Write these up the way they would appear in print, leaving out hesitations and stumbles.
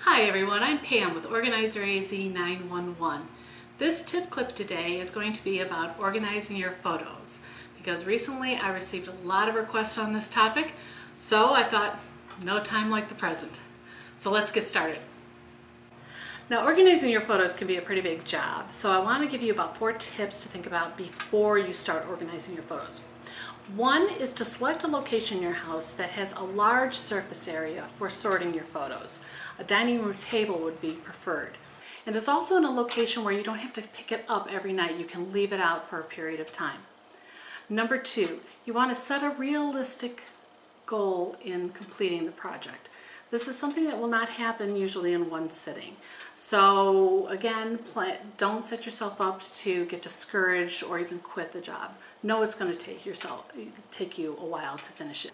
Hi everyone, I'm Pam with Organizer AZ 911. This tip clip today is going to be about organizing your photos because recently I received a lot of requests on this topic, so I thought no time like the present. So let's get started. Now, organizing your photos can be a pretty big job, so I want to give you about 4 tips to think about before you start organizing your photos. One is to select a location in your house that has a large surface area for sorting your photos. A dining room table would be preferred. And it's also in a location where you don't have to pick it up every night. You can leave it out for a period of time. Number 2, you want to set a realistic goal in completing the project. This is something that will not happen usually in one sitting. So again, don't set yourself up to get discouraged or even quit the job. Know it's going to take you a while to finish it.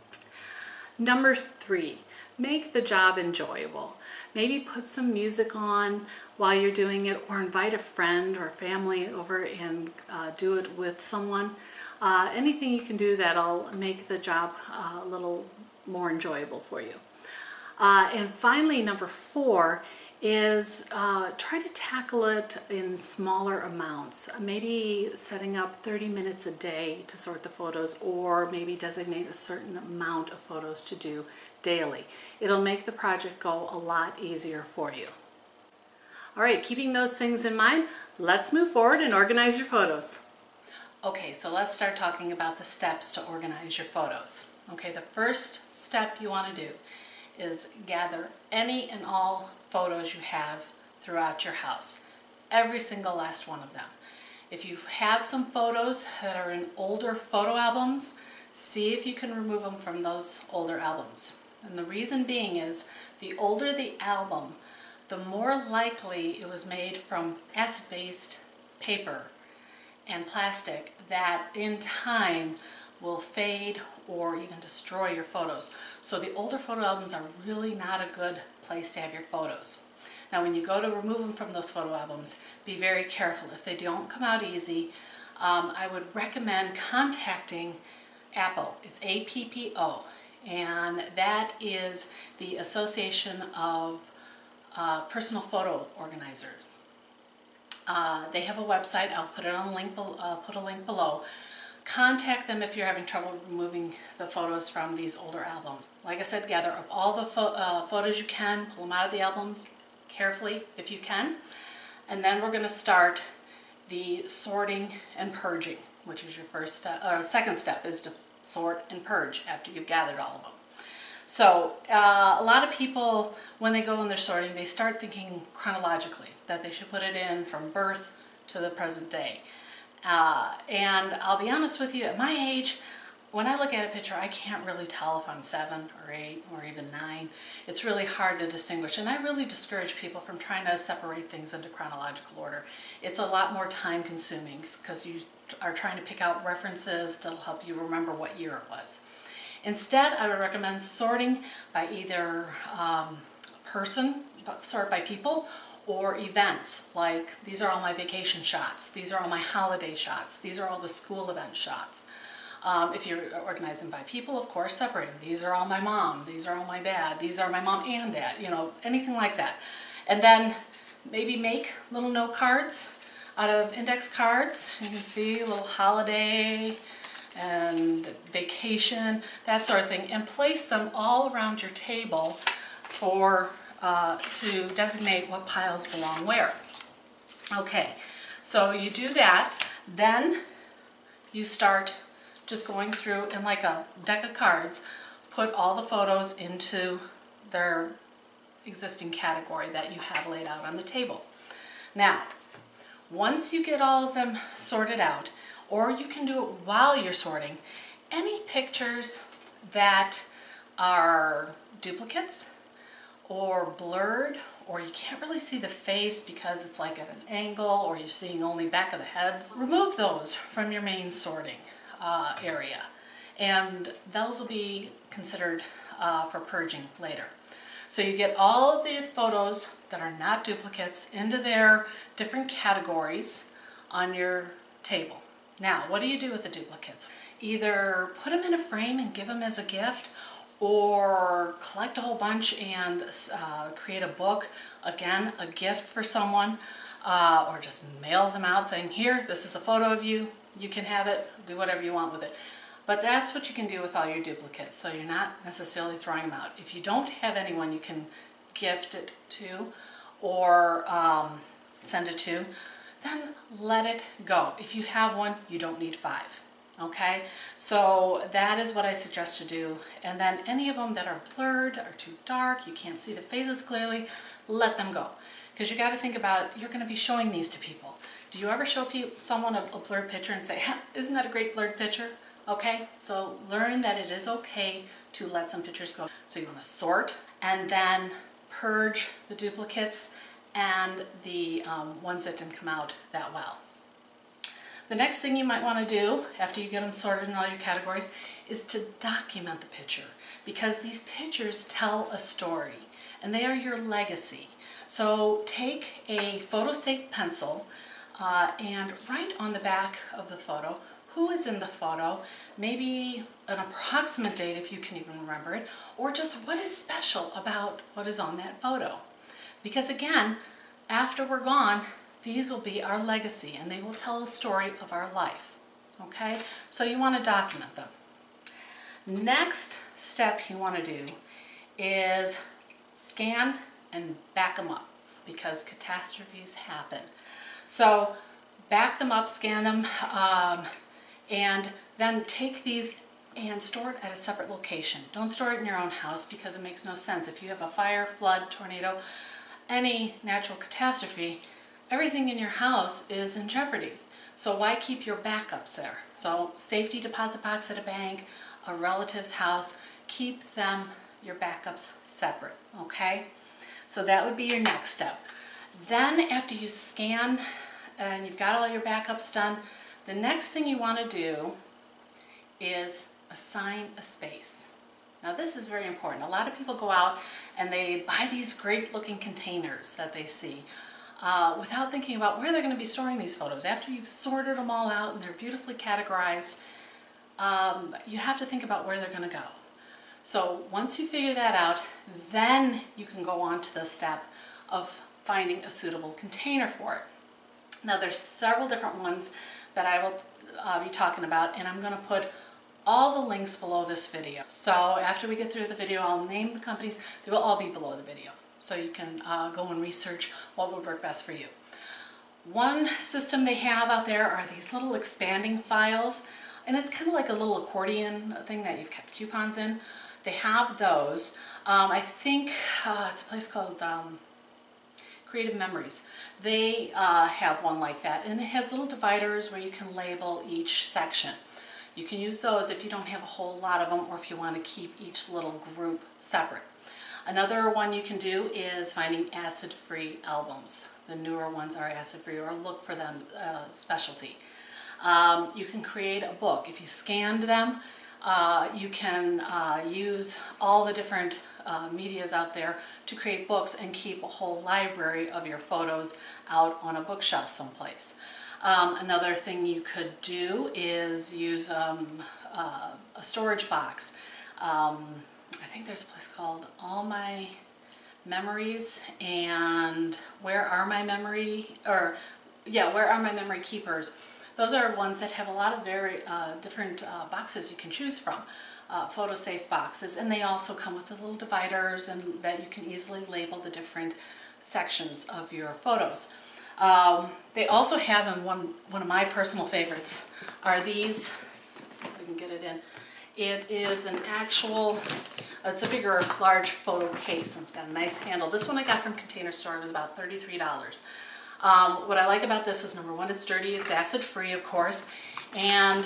Number 3, make the job enjoyable. Maybe put some music on while you're doing it, or invite a friend or family over and do it with someone. Anything you can do that'll make the job a little more enjoyable for you. And finally, number 4 is try to tackle it in smaller amounts. Maybe setting up 30 minutes a day to sort the photos, or maybe designate a certain amount of photos to do daily. It'll make the project go a lot easier for you. All right, keeping those things in mind, let's move forward and organize your photos. Okay, so let's start talking about the steps to organize your photos. Okay, the first step you want to do is gather any and all photos you have throughout your house, every single last one of them. If you have some photos that are in older photo albums, see if you can remove them from those older albums. And the reason being is the older the album, the more likely it was made from acid-based paper and plastic that in time will fade or even destroy your photos. So the older photo albums are really not a good place to have your photos. Now when you go to remove them from those photo albums, be very careful. If they don't come out easy, I would recommend contacting APPO. It's APPO, and that is the Association of Personal Photo Organizers. They have a website. I'll put a link below. Contact them if you're having trouble removing the photos from these older albums. Like I said, gather up all the photos you can, pull them out of the albums carefully if you can, and then we're going to start the sorting and purging, which is your first step. Second step is to sort and purge after you've gathered all of them. So a lot of people, when they go in their sorting, they start thinking chronologically that they should put it in from birth to the present day. And I'll be honest with you, at my age, when I look at a picture, I can't really tell if I'm 7 or 8 or even 9. It's really hard to distinguish, and I really discourage people from trying to separate things into chronological order. It's a lot more time consuming because you are trying to pick out references to help you remember what year it was. Instead, I would recommend sorting by either sort by people, or events, like these are all my vacation shots, these are all my holiday shots, these are all the school event shots. If you're organizing by people, of course, separate them. These are all my mom, these are all my dad, these are my mom and dad, anything like that. And then maybe make little note cards out of index cards. You can see a little holiday and vacation, that sort of thing, and place them all around your table to designate what piles belong where. Okay, so you do that, then you start just going through in like a deck of cards, put all the photos into their existing category that you have laid out on the table. Now, once you get all of them sorted out, or you can do it while you're sorting, any pictures that are duplicates or blurred, or you can't really see the face because it's like at an angle, or you're seeing only back of the heads, remove those from your main sorting area, and those will be considered for purging later. So you get all of the photos that are not duplicates into their different categories on your table. Now, what do you do with the duplicates? Either put them in a frame and give them as a gift, or collect a whole bunch and create a book, again, a gift for someone, or just mail them out saying, here, this is a photo of you, you can have it, do whatever you want with it. But that's what you can do with all your duplicates, so you're not necessarily throwing them out. If you don't have anyone you can gift it to or send it to, then let it go. If you have one, you don't need 5. Okay, so that is what I suggest to do. And then any of them that are blurred or too dark, you can't see the faces clearly, let them go. Because you got to think about, you're going to be showing these to people. Do you ever show someone a blurred picture and say, isn't that a great blurred picture? Okay, so learn that it is okay to let some pictures go. So you want to sort and then purge the duplicates and the ones that didn't come out that well. The next thing you might want to do after you get them sorted in all your categories is to document the picture, because these pictures tell a story and they are your legacy. So take a photo-safe pencil and write on the back of the photo who is in the photo, maybe an approximate date if you can even remember it, or just what is special about what is on that photo. Because again, after we're gone, these will be our legacy and they will tell a story of our life. Okay, so you want to document them. Next step you want to do is scan and back them up, because catastrophes happen. So back them up, scan them, and then take these and store it at a separate location. Don't store it in your own house, because it makes no sense. If you have a fire, flood, tornado, any natural catastrophe, everything in your house is in jeopardy. So why keep your backups there? So safety deposit box at a bank, a relative's house, keep them, your backups, separate, okay? So that would be your next step. Then after you scan and you've got all your backups done, the next thing you want to do is assign a space. Now this is very important. A lot of people go out and they buy these great looking containers that they see without thinking about where they're going to be storing these photos. After you've sorted them all out and they're beautifully categorized, you have to think about where they're going to go. So once you figure that out, then you can go on to the step of finding a suitable container for it. Now there's several different ones that I will be talking about, and I'm going to put all the links below this video. So after we get through the video, I'll name the companies. They will all be below the video, so you can go and research what would work best for you. One system they have out there are these little expanding files, and it's kind of like a little accordion thing that you've kept coupons in. They have those. I think it's a place called Creative Memories. They have one like that, and it has little dividers where you can label each section. You can use those if you don't have a whole lot of them, or if you want to keep each little group separate. Another one you can do is finding acid-free albums. The newer ones are acid-free, or look for them, specialty. You can create a book. If you scanned them, you can use all the different medias out there to create books and keep a whole library of your photos out on a bookshelf someplace. Another thing you could do is use a storage box. I think there's a place called All My Memories and Where Are My Memory, or yeah, Where Are My Memory Keepers. Those are ones that have a lot of very different boxes you can choose from, photo-safe boxes, and they also come with the little dividers and that you can easily label the different sections of your photos. They also have, and one of my personal favorites are these. Let's see if I can get it in. It is an actual, it's a bigger, large photo case, and it's got a nice handle. This one I got from Container Store. It was about $33. What I like about this is, number one, it's sturdy, it's acid-free, of course, and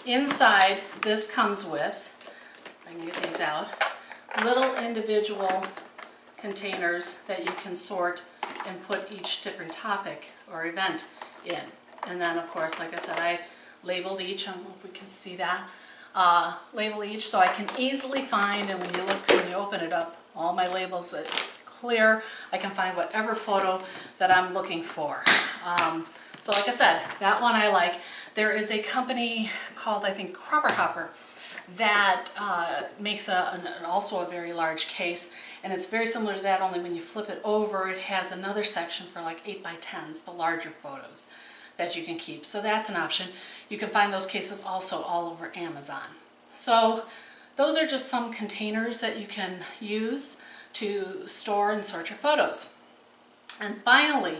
inside this comes with, if I can get these out, little individual containers that you can sort and put each different topic or event in. And then, of course, like I said, I labeled each. I don't know if we can see that. Label each so I can easily find, and when you open it up, all my labels, it's clear. I can find whatever photo that I'm looking for. So like I said, that one I like. There is a company called, I think, Crupper Hopper that makes also a very large case, and it's very similar to that, only when you flip it over it has another section for like 8x10s, the larger photos that you can keep. So that's an option. You can find those cases also all over Amazon. So those are just some containers that you can use to store and sort your photos. And finally,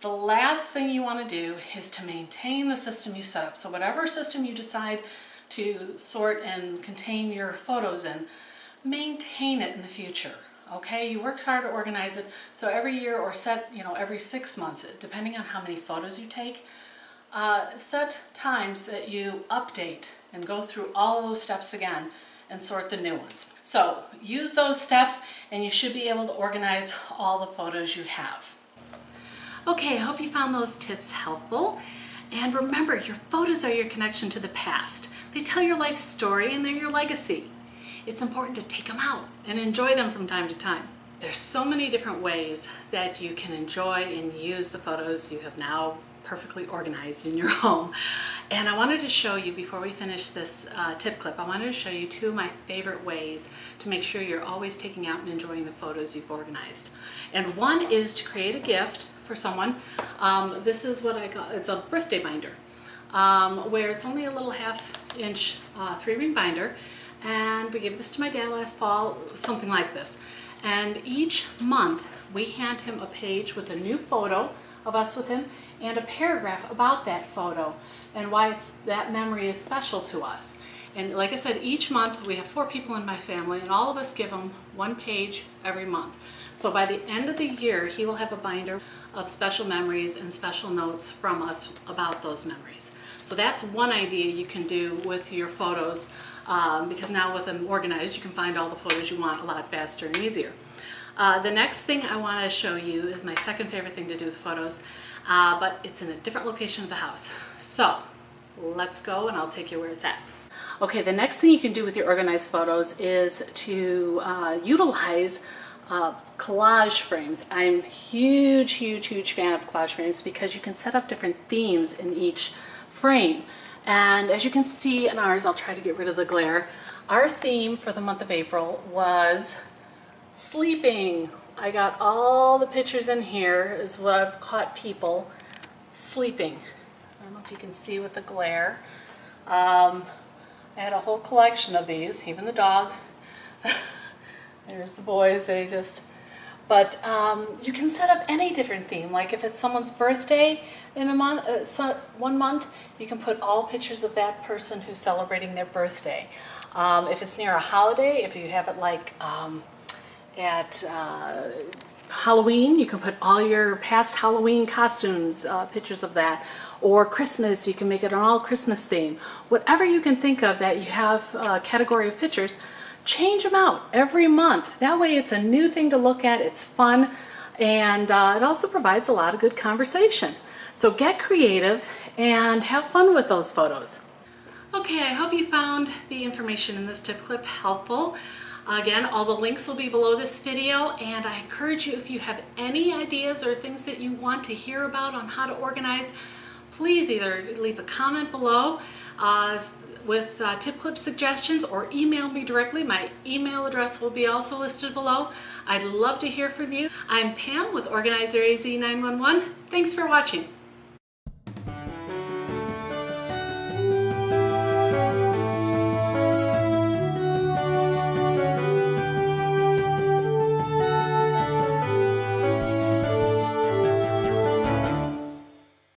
the last thing you want to do is to maintain the system you set up. So whatever system you decide to sort and contain your photos in, maintain it in the future. Okay, you worked hard to organize it, so every year or every 6 months, depending on how many photos you take, set times that you update and go through all those steps again and sort the new ones. So use those steps and you should be able to organize all the photos you have. Okay, I hope you found those tips helpful. And remember, your photos are your connection to the past. They tell your life story and they're your legacy. It's important to take them out and enjoy them from time to time. There's so many different ways that you can enjoy and use the photos you have now perfectly organized in your home. And I wanted to show you, before we finish this tip clip, I wanted to show you two of my favorite ways to make sure you're always taking out and enjoying the photos you've organized. And one is to create a gift for someone. This is what I got. It's a birthday binder, where it's only a little 1/2 inch 3-ring binder. And we gave this to my dad last fall, something like this. And each month we hand him a page with a new photo of us with him and a paragraph about that photo and why that memory is special to us. And like I said, each month we have 4 people in my family and all of us give him 1 page every month. So by the end of the year, he will have a binder of special memories and special notes from us about those memories. So that's one idea you can do with your photos, because now with them organized, you can find all the photos you want a lot faster and easier. The next thing I want to show you is my second favorite thing to do with photos, but it's in a different location of the house. So let's go and I'll take you where it's at. Okay, the next thing you can do with your organized photos is to utilize collage frames. I'm huge fan of collage frames because you can set up different themes in each frame. And as you can see in ours, I'll try to get rid of the glare, our theme for the month of April was sleeping. I got all the pictures in here is what I've caught people sleeping. I don't know if you can see with the glare. I had a whole collection of these, even the dog. There's the boys, but you can set up any different theme. Like if it's someone's birthday in a month, 1 month, you can put all pictures of that person who's celebrating their birthday. If it's near a holiday, if you have it like at Halloween, you can put all your past Halloween costumes, pictures of that. Or Christmas, you can make it an all Christmas theme. Whatever you can think of that you have a category of pictures, change them out every month. That way it's a new thing to look at, it's fun, and it also provides a lot of good conversation. So get creative and have fun with those photos. Okay, I hope you found the information in this tip clip helpful. Again, all the links will be below this video, and I encourage you, if you have any ideas or things that you want to hear about on how to organize, please either leave a comment below with tip clip suggestions or email me directly. My email address will be also listed below. I'd love to hear from you. I'm Pam with Organizer AZ 911. Thanks for watching.